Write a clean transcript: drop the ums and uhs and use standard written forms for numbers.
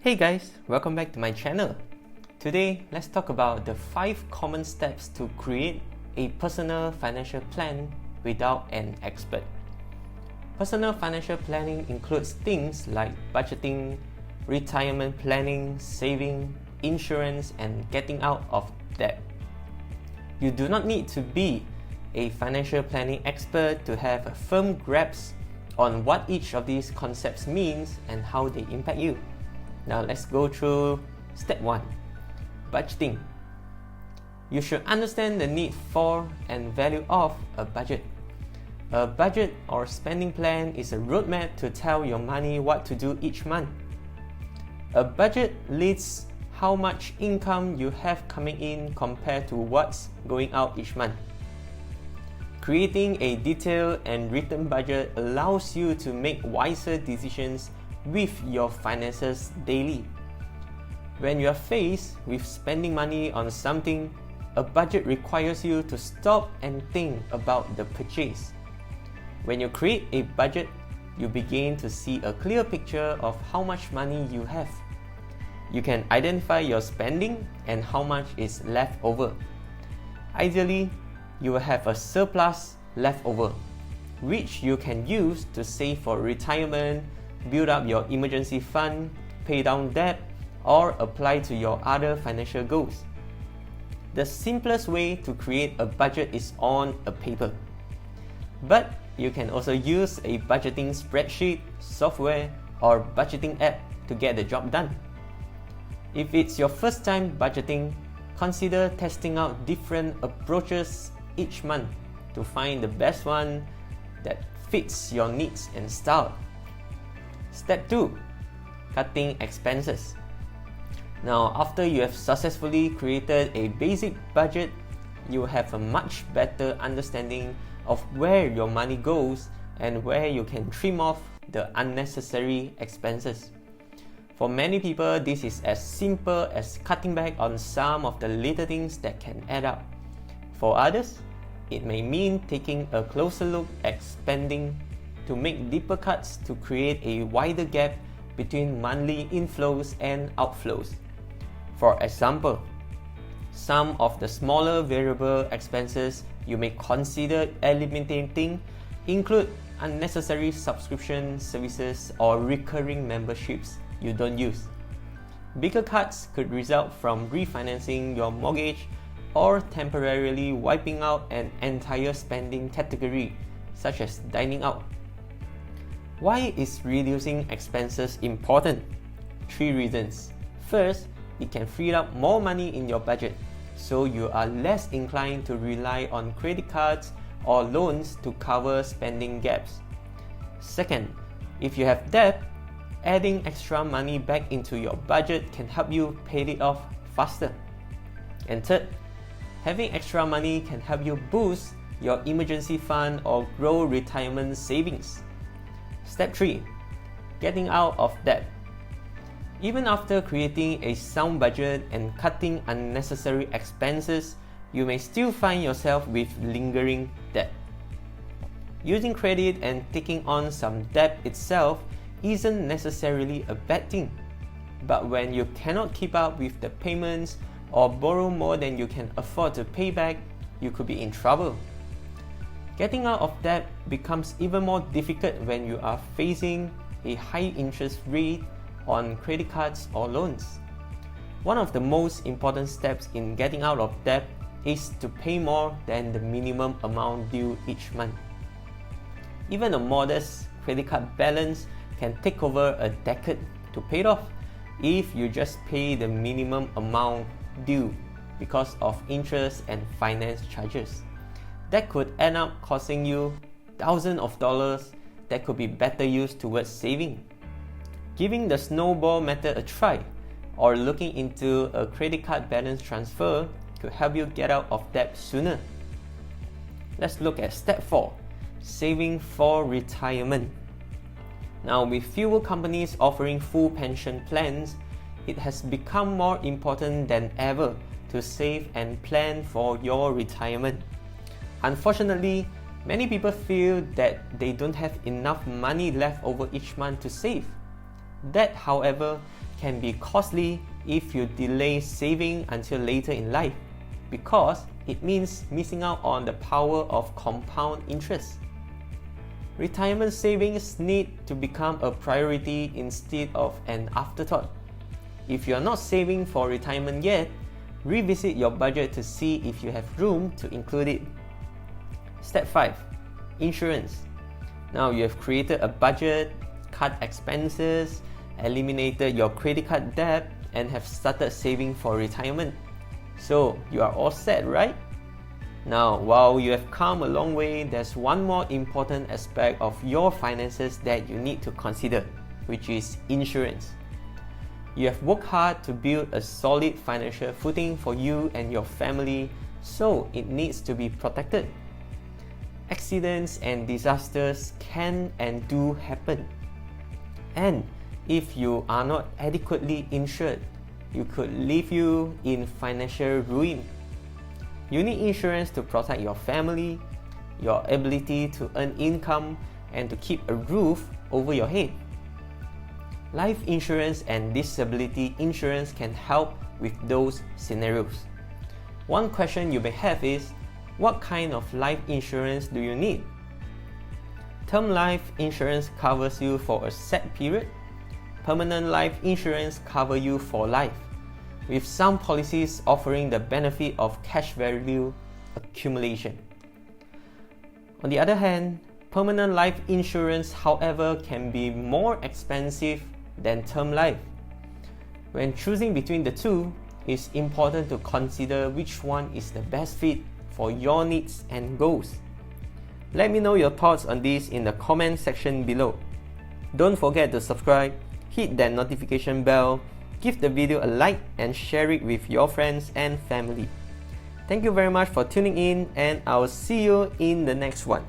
Hey guys, welcome back to my channel. Today, let's talk about the 5 common steps to create a personal financial plan without an expert. Personal financial planning includes things like budgeting, retirement planning, saving, insurance, and getting out of debt. You do not need to be a financial planning expert to have a firm grasp on what each of these concepts means and how they impact you. Now let's go through step 1, budgeting. You should understand the need for and value of a budget. A budget or spending plan is a roadmap to tell your money what to do each month. A budget lists how much income you have coming in compared to what's going out each month. Creating a detailed and written budget allows you to make wiser decisions with your finances daily. When you are faced with spending money on something, a budget requires you to stop and think about the purchase. When you create a budget, you begin to see a clear picture of how much money you have. You can identify your spending and how much is left over. Ideally, you will have a surplus left over, which you can use to save for retirement, build up your emergency fund, pay down debt, or apply to your other financial goals. The simplest way to create a budget is on a paper. But you can also use a budgeting spreadsheet, software, or budgeting app to get the job done. If it's your first time budgeting, consider testing out different approaches each month to find the best one that fits your needs and style. Step 2, cutting expenses. Now, after you have successfully created a basic budget, you have a much better understanding of where your money goes and where you can trim off the unnecessary expenses. For many people, this is as simple as cutting back on some of the little things that can add up. For others, it may mean taking a closer look at spending to make deeper cuts to create a wider gap between monthly inflows and outflows. For example, some of the smaller variable expenses you may consider eliminating include unnecessary subscription services or recurring memberships you don't use. Bigger cuts could result from refinancing your mortgage or temporarily wiping out an entire spending category, such as dining out. Why is reducing expenses important? 3 reasons. First, it can free up more money in your budget, so you are less inclined to rely on credit cards or loans to cover spending gaps. Second, if you have debt, adding extra money back into your budget can help you pay it off faster. And third, having extra money can help you boost your emergency fund or grow retirement savings. Step 3, getting out of debt. Even after creating a sound budget and cutting unnecessary expenses, you may still find yourself with lingering debt. Using credit and taking on some debt itself isn't necessarily a bad thing. But when you cannot keep up with the payments or borrow more than you can afford to pay back, you could be in trouble. Getting out of debt becomes even more difficult when you are facing a high interest rate on credit cards or loans. One of the most important steps in getting out of debt is to pay more than the minimum amount due each month. Even a modest credit card balance can take over a decade to pay it off if you just pay the minimum amount due because of interest and finance charges. That could end up costing you thousands of dollars that could be better used towards saving. Giving the snowball method a try or looking into a credit card balance transfer could help you get out of debt sooner. Let's look at step 4, saving for retirement. Now, with fewer companies offering full pension plans, it has become more important than ever to save and plan for your retirement. Unfortunately, many people feel that they don't have enough money left over each month to save. That, however, can be costly if you delay saving until later in life, because it means missing out on the power of compound interest. Retirement savings need to become a priority instead of an afterthought. If you are not saving for retirement yet, revisit your budget to see if you have room to include it. Step 5. Insurance. Now you have created a budget, cut expenses, eliminated your credit card debt, and have started saving for retirement. So you are all set, right? Now, while you have come a long way, there's one more important aspect of your finances that you need to consider, which is insurance. You have worked hard to build a solid financial footing for you and your family, so it needs to be protected. Accidents and disasters can and do happen. And if you are not adequately insured, it could leave you in financial ruin. You need insurance to protect your family, your ability to earn income, and to keep a roof over your head. Life insurance and disability insurance can help with those scenarios. One question you may have is, what kind of life insurance do you need? Term life insurance covers you for a set period. Permanent life insurance covers you for life, with some policies offering the benefit of cash value accumulation. On the other hand, permanent life insurance, however, can be more expensive than term life. When choosing between the two, it's important to consider which one is the best fit for your needs and goals. Let me know your thoughts on this in the comment section below. Don't forget to subscribe, hit that notification bell, give the video a like, and share it with your friends and family. Thank you very much for tuning in, and I'll see you in the next one.